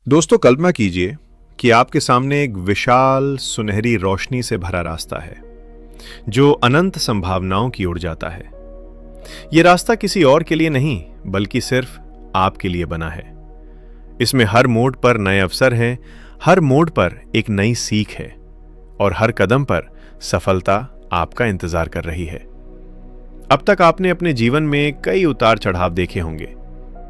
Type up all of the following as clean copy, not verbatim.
दोस्तों, कल्पना कीजिए कि आपके सामने एक विशाल सुनहरी रोशनी से भरा रास्ता है जो अनंत संभावनाओं की ओर जाता है। यह रास्ता किसी और के लिए नहीं बल्कि सिर्फ आपके लिए बना है। इसमें हर मोड़ पर नए अवसर हैं, हर मोड़ पर एक नई सीख है और हर कदम पर सफलता आपका इंतजार कर रही है। अब तक आपने अपने जीवन में कई उतार चढ़ाव देखे होंगे।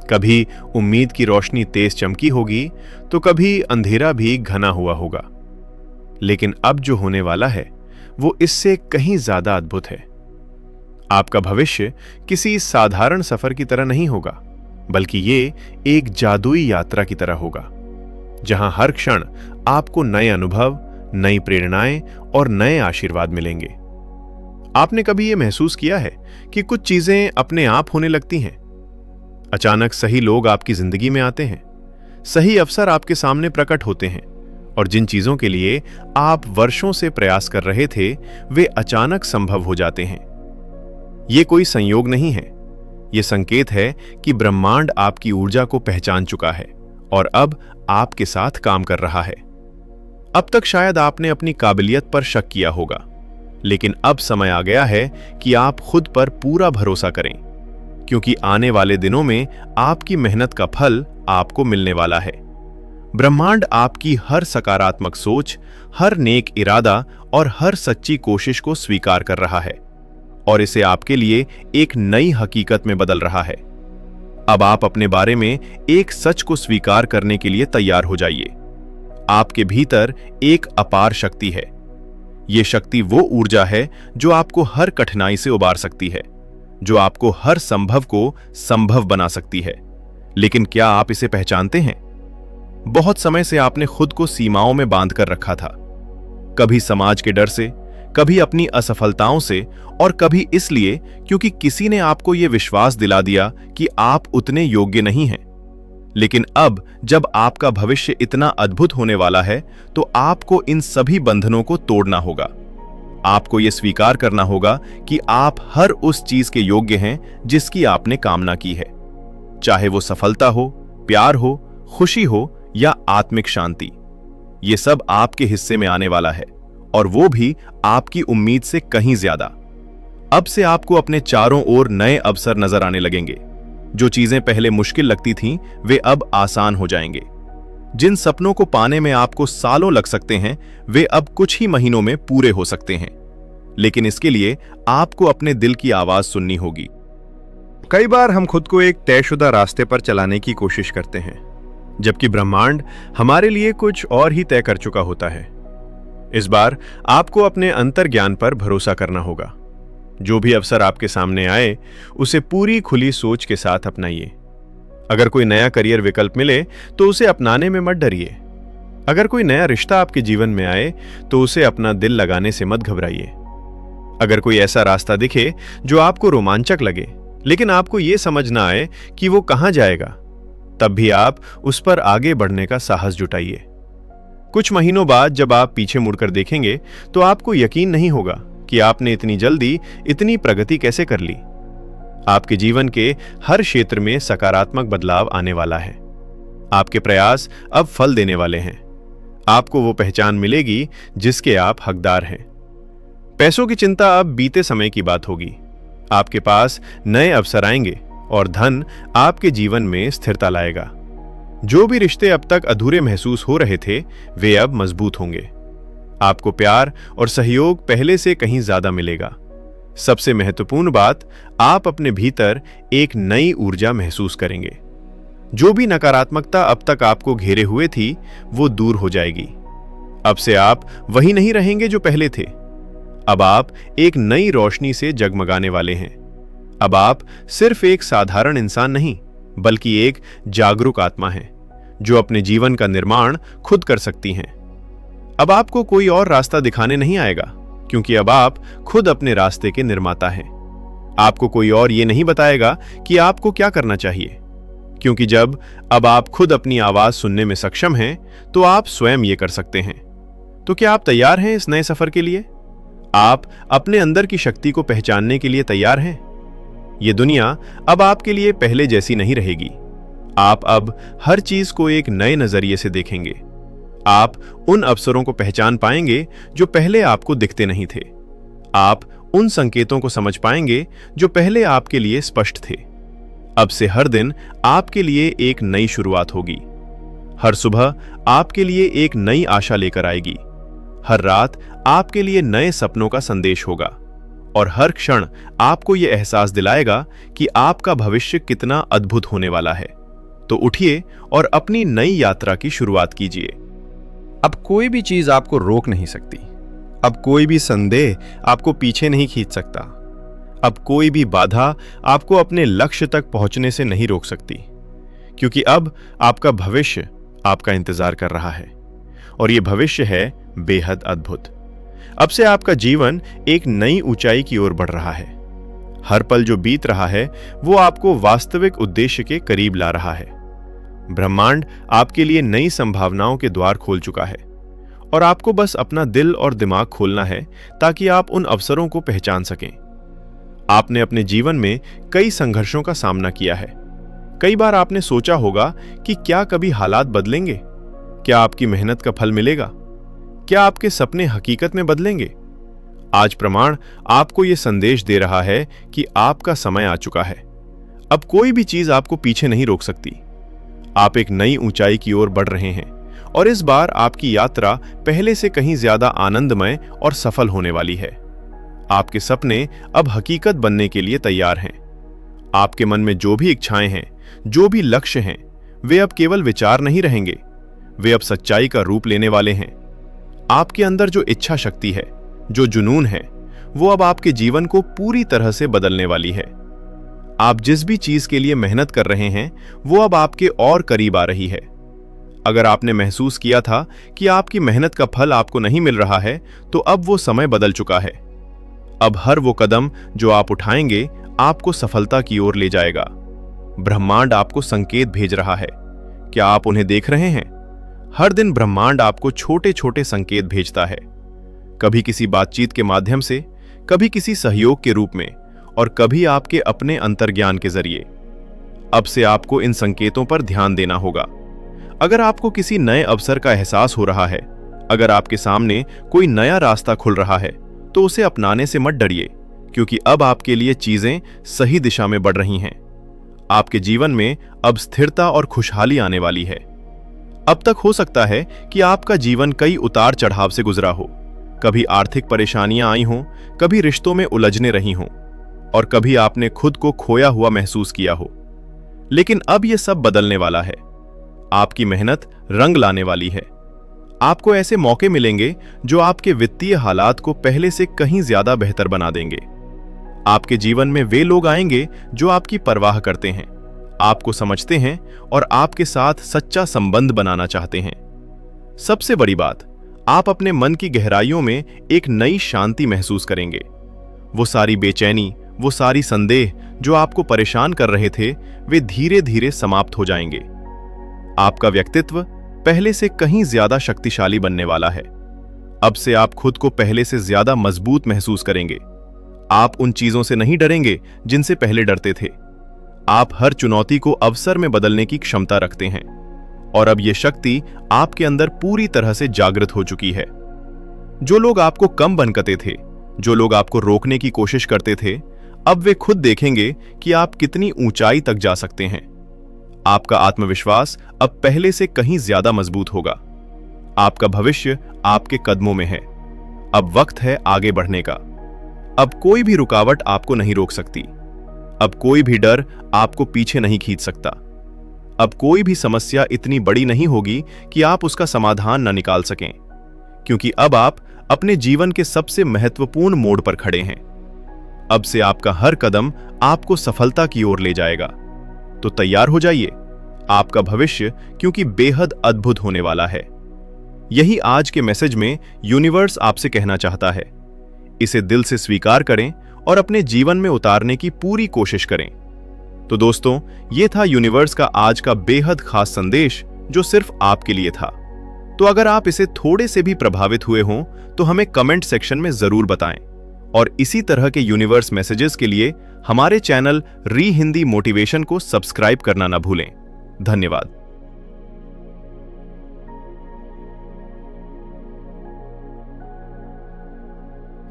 कभी उम्मीद की रोशनी तेज चमकी होगी तो कभी अंधेरा भी घना हुआ होगा, लेकिन अब जो होने वाला है वो इससे कहीं ज्यादा अद्भुत है। आपका भविष्य किसी साधारण सफर की तरह नहीं होगा, बल्कि ये एक जादुई यात्रा की तरह होगा, जहां हर क्षण आपको नए अनुभव, नई प्रेरणाएं और नए आशीर्वाद मिलेंगे। आपने कभी यह महसूस किया है कि कुछ चीजें अपने आप होने लगती हैं? अचानक सही लोग आपकी जिंदगी में आते हैं, सही अवसर आपके सामने प्रकट होते हैं और जिन चीजों के लिए आप वर्षों से प्रयास कर रहे थे वे अचानक संभव हो जाते हैं। ये कोई संयोग नहीं है, ये संकेत है कि ब्रह्मांड आपकी ऊर्जा को पहचान चुका है और अब आपके साथ काम कर रहा है। अब तक शायद आपने अपनी काबिलियत पर शक किया होगा, लेकिन अब समय आ गया है कि आप खुद पर पूरा भरोसा करें, क्योंकि आने वाले दिनों में आपकी मेहनत का फल आपको मिलने वाला है। ब्रह्मांड आपकी हर सकारात्मक सोच, हर नेक इरादा और हर सच्ची कोशिश को स्वीकार कर रहा है और इसे आपके लिए एक नई हकीकत में बदल रहा है। अब आप अपने बारे में एक सच को स्वीकार करने के लिए तैयार हो जाइए। आपके भीतर एक अपार शक्ति है। यह शक्ति वो ऊर्जा है जो आपको हर कठिनाई से उबार सकती है, जो आपको हर संभव को संभव बना सकती है। लेकिन क्या आप इसे पहचानते हैं? बहुत समय से आपने खुद को सीमाओं में बांध कर रखा था, कभी समाज के डर से, कभी अपनी असफलताओं से और कभी इसलिए क्योंकि किसी ने आपको यह विश्वास दिला दिया कि आप उतने योग्य नहीं हैं। लेकिन अब जब आपका भविष्य इतना अद्भुत होने वाला है तो आपको इन सभी बंधनों को तोड़ना होगा। आपको यह स्वीकार करना होगा कि आप हर उस चीज के योग्य हैं जिसकी आपने कामना की है, चाहे वो सफलता हो, प्यार हो, खुशी हो या आत्मिक शांति। ये सब आपके हिस्से में आने वाला है और वो भी आपकी उम्मीद से कहीं ज्यादा। अब से आपको अपने चारों ओर नए अवसर नजर आने लगेंगे। जो चीजें पहले मुश्किल लगती थीं, वे अब आसान हो जाएंगे। जिन सपनों को पाने में आपको सालों लग सकते हैं, वे अब कुछ ही महीनों में पूरे हो सकते हैं। लेकिन इसके लिए आपको अपने दिल की आवाज सुननी होगी। कई बार हम खुद को एक तयशुदा रास्ते पर चलाने की कोशिश करते हैं, जबकि ब्रह्मांड हमारे लिए कुछ और ही तय कर चुका होता है। इस बार आपको अपने अंतर्ज्ञान पर भरोसा करना होगा। जो भी अवसर आपके सामने आए, उसे पूरी खुली सोच के साथ अपनाइए। अगर कोई नया करियर विकल्प मिले तो उसे अपनाने में मत डरिए। अगर कोई नया रिश्ता आपके जीवन में आए तो उसे अपना दिल लगाने से मत घबराइए। अगर कोई ऐसा रास्ता दिखे जो आपको रोमांचक लगे लेकिन आपको यह समझ ना आए कि वो कहां जाएगा, तब भी आप उस पर आगे बढ़ने का साहस जुटाइए। कुछ महीनों बाद जब आप पीछे मुड़कर देखेंगे तो आपको यकीन नहीं होगा कि आपने इतनी जल्दी इतनी प्रगति कैसे कर ली। आपके जीवन के हर क्षेत्र में सकारात्मक बदलाव आने वाला है। आपके प्रयास अब फल देने वाले हैं। आपको वो पहचान मिलेगी जिसके आप हकदार हैं। पैसों की चिंता अब बीते समय की बात होगी। आपके पास नए अवसर आएंगे और धन आपके जीवन में स्थिरता लाएगा। जो भी रिश्ते अब तक अधूरे महसूस हो रहे थे, वे अब मजबूत होंगे। आपको प्यार और सहयोग पहले से कहीं ज्यादा मिलेगा। सबसे महत्वपूर्ण बात, आप अपने भीतर एक नई ऊर्जा महसूस करेंगे। जो भी नकारात्मकता अब तक आपको घेरे हुए थी, वो दूर हो जाएगी। अब से आप वही नहीं रहेंगे जो पहले थे। अब आप एक नई रोशनी से जगमगाने वाले हैं। अब आप सिर्फ एक साधारण इंसान नहीं, बल्कि एक जागरूक आत्मा है जो अपने जीवन का निर्माण खुद कर सकती हैं। अब आपको कोई और रास्ता दिखाने नहीं आएगा, क्योंकि अब आप खुद अपने रास्ते के निर्माता हैं। आपको कोई और ये नहीं बताएगा कि आपको क्या करना चाहिए, क्योंकि जब अब आप खुद अपनी आवाज सुनने में सक्षम हैं, तो आप स्वयं ये कर सकते हैं। तो क्या आप तैयार हैं इस नए सफर के लिए? आप अपने अंदर की शक्ति को पहचानने के लिए तैयार हैं? ये दुनिया अब आपके लिए पहले जैसी नहीं रहेगी। आप अब हर चीज को एक नए नजरिए से देखेंगे। आप उन अवसरों को पहचान पाएंगे जो पहले आपको दिखते नहीं थे। आप उन संकेतों को समझ पाएंगे जो पहले आपके लिए स्पष्ट थे। अब से हर दिन आपके लिए एक नई शुरुआत होगी। हर सुबह आपके लिए एक नई आशा लेकर आएगी। हर रात आपके लिए नए सपनों का संदेश होगा और हर क्षण आपको यह एहसास दिलाएगा कि आपका भविष्य कितना अद्भुत होने वाला है। तो उठिए और अपनी नई यात्रा की शुरुआत कीजिए। अब कोई भी चीज आपको रोक नहीं सकती। अब कोई भी संदेह आपको पीछे नहीं खींच सकता। अब कोई भी बाधा आपको अपने लक्ष्य तक पहुंचने से नहीं रोक सकती, क्योंकि अब आपका भविष्य आपका इंतजार कर रहा है और यह भविष्य है बेहद अद्भुत। अब से आपका जीवन एक नई ऊंचाई की ओर बढ़ रहा है। हर पल जो बीत रहा है वो आपको वास्तविक उद्देश्य के करीब ला रहा है। ब्रह्मांड आपके लिए नई संभावनाओं के द्वार खोल चुका है और आपको बस अपना दिल और दिमाग खोलना है ताकि आप उन अवसरों को पहचान सकें। आपने अपने जीवन में कई संघर्षों का सामना किया है। कई बार आपने सोचा होगा कि क्या कभी हालात बदलेंगे, क्या आपकी मेहनत का फल मिलेगा, क्या आपके सपने हकीकत में बदलेंगे। आज प्रमाण आपको यह संदेश दे रहा है कि आपका समय आ चुका है। अब कोई भी चीज आपको पीछे नहीं रोक सकती। आप एक नई ऊंचाई की ओर बढ़ रहे हैं और इस बार आपकी यात्रा पहले से कहीं ज्यादा आनंदमय और सफल होने वाली है। आपके सपने अब हकीकत बनने के लिए तैयार हैं। आपके मन में जो भी इच्छाएं हैं, जो भी लक्ष्य हैं, वे अब केवल विचार नहीं रहेंगे, वे अब सच्चाई का रूप लेने वाले हैं। आपके अंदर जो इच्छा शक्ति है, जो जुनून है, वो अब आपके जीवन को पूरी तरह से बदलने वाली है। आप जिस भी चीज के लिए मेहनत कर रहे हैं वो अब आपके और करीब आ रही है। अगर आपने महसूस किया था कि आपकी मेहनत का फल आपको नहीं मिल रहा है, तो अब वो समय बदल चुका है। अब हर वो कदम जो आप उठाएंगे आपको सफलता की ओर ले जाएगा। ब्रह्मांड आपको संकेत भेज रहा है। क्या आप उन्हें देख रहे हैं? हर दिन ब्रह्मांड आपको छोटे छोटे संकेत भेजता है, कभी किसी बातचीत के माध्यम से, कभी किसी सहयोग के रूप में और कभी आपके अपने अंतर्ज्ञान के जरिए। अब से आपको इन संकेतों पर ध्यान देना होगा। अगर आपको किसी नए अवसर का एहसास हो रहा है, अगर आपके सामने कोई नया रास्ता खुल रहा है, तो उसे अपनाने से मत डरिए, क्योंकि अब आपके लिए चीजें सही दिशा में बढ़ रही हैं। आपके जीवन में अब स्थिरता और खुशहाली आने वाली है। अब तक हो सकता है कि आपका जीवन कई उतार चढ़ाव से गुजरा हो। कभी आर्थिक परेशानियां आई हों, कभी रिश्तों में उलझने रही हों और कभी आपने खुद को खोया हुआ महसूस किया हो। लेकिन अब यह सब बदलने वाला है। आपकी मेहनत रंग लाने वाली है। आपको ऐसे मौके मिलेंगे जो आपके वित्तीय हालात को पहले से कहीं ज्यादा बेहतर बना देंगे। आपके जीवन में वे लोग आएंगे जो आपकी परवाह करते हैं, आपको समझते हैं और आपके साथ सच्चा संबंध बनाना चाहते हैं। सबसे बड़ी बात, आप अपने मन की गहराइयों में एक नई शांति महसूस करेंगे। वो सारी बेचैनी, वो सारी संदेह जो आपको परेशान कर रहे थे, वे धीरे धीरे समाप्त हो जाएंगे। आपका व्यक्तित्व पहले से कहीं ज्यादा शक्तिशाली बनने वाला है। अब से आप खुद को पहले से ज्यादा मजबूत महसूस करेंगे। आप उन चीजों से नहीं डरेंगे जिनसे पहले डरते थे। आप हर चुनौती को अवसर में बदलने की क्षमता रखते हैं और अब यह शक्ति आपके अंदर पूरी तरह से जागृत हो चुकी है। जो लोग आपको कम बनकते थे, जो लोग आपको रोकने की कोशिश करते थे, अब वे खुद देखेंगे कि आप कितनी ऊंचाई तक जा सकते हैं। आपका आत्मविश्वास अब पहले से कहीं ज्यादा मजबूत होगा। आपका भविष्य आपके कदमों में है। अब वक्त है आगे बढ़ने का। अब कोई भी रुकावट आपको नहीं रोक सकती। अब कोई भी डर आपको पीछे नहीं खींच सकता। अब कोई भी समस्या इतनी बड़ी नहीं होगी कि आप उसका समाधान न निकाल सकें, क्योंकि अब आप अपने जीवन के सबसे महत्वपूर्ण मोड़ पर खड़े हैं। अब से आपका हर कदम आपको सफलता की ओर ले जाएगा। तो तैयार हो जाइए, आपका भविष्य क्योंकि बेहद अद्भुत होने वाला है। यही आज के मैसेज में यूनिवर्स आपसे कहना चाहता है। इसे दिल से स्वीकार करें और अपने जीवन में उतारने की पूरी कोशिश करें। तो दोस्तों, ये था यूनिवर्स का आज का बेहद खास संदेश जो सिर्फ आपके लिए था। तो अगर आप इसे थोड़े से भी प्रभावित हुए हों तो हमें कमेंट सेक्शन में जरूर बताएं और इसी तरह के यूनिवर्स मैसेजेस के लिए हमारे चैनल री हिंदी मोटिवेशन को सब्सक्राइब करना ना भूलें। धन्यवाद।